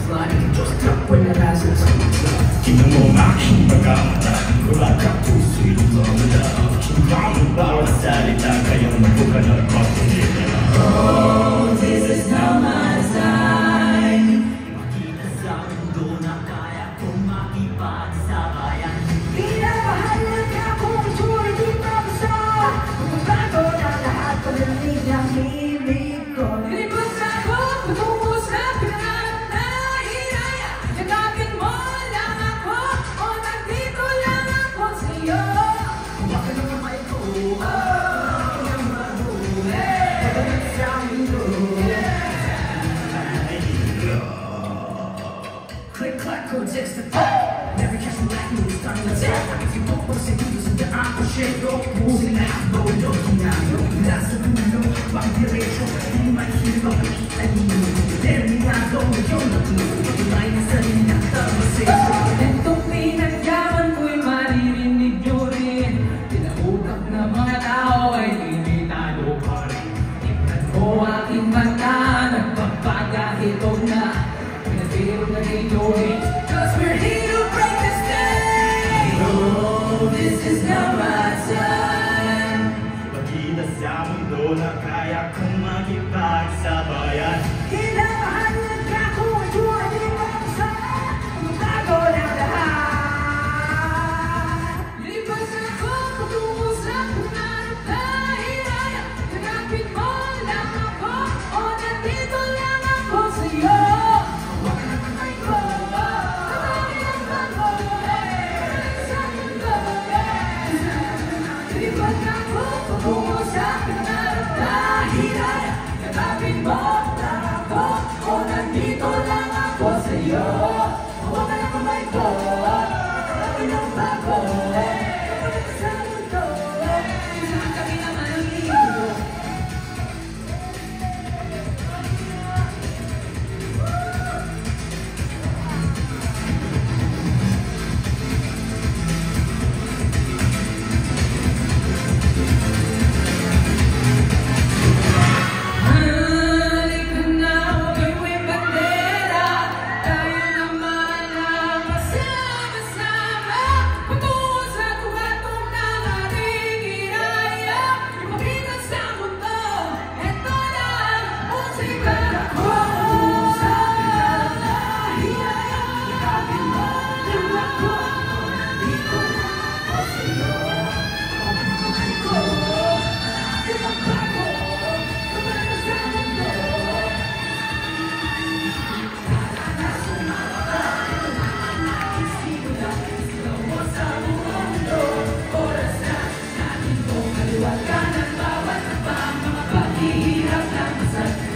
flying, just up when it has its Tingnan mo ang aking pagkamata, wala ka puso'y lumamada. Ang bawat salita kayang nabuka ng pagpunita. Oh, this is now my time. Makita sa mundo na kaya kong makipagsabayan. Pinapahalaga kong ito'y di mabasa. Magbabago na lahat pag-alig ng ibig ko. Nilibas ako, patungo sa pinangarap na hiraya. Yakapin mo lang ako, o nandito lang ako sa'yo. Huwag ng kamay ko, ang mabuhay. Pagdating sa mundo, click, clack, code, text, never catch me like me, starting to tap. If you won't post it, you listen to ako, shake, go, moving na ako, looking na yo. Nasa dulo, bang diretso, hindi makikita, makikita ninyo. Terminado, yun na tulo. Tulay na sa ninagtabaseso. Itong pinagyaman ko'y maririnig nyo rin. Pinautak na mga tao ay hindi talo pa rin. Tignan mo aking mata, nagpapagahitog na. Pinabiro na radio hit, 'cause we're here to break this day. Oh, this is now my time. Makita sa mundo na kaya kong makipagsabayan. Pinapahalaga kung ito ay di mabasa. Magbago na lahat. Lipas ako patungo sa pangarap na hiraya. Yakapin mo lang ako, o nandito lang ako sa'yo. Huwag na kamay ko, kamay ang pag-uwi sa mundo. Lipas ako patungo sa pangarap na hiraya. Yakapin mo lang ako, o nandito lang ako sa'yo. Huwag na kamay ko, kamay ang pag-uwi sa mundo. Isang kami naman ang iyo. Halika na, huwag may bandera. Tayo naman ang masama-sama. Patungo sa tugatong ng ating hiraya. Ipakita sa mundo, eto lang ang sikat ko. Sa pinangarap na hiraya. Yakapin mo lang ako, nandito lang ako sa'yo. Huwag na kamay ko, ibang bago, kamay sa mundo. Oras na natin kong kaliwag ka ng bawat pa mga paghihirap ng masal.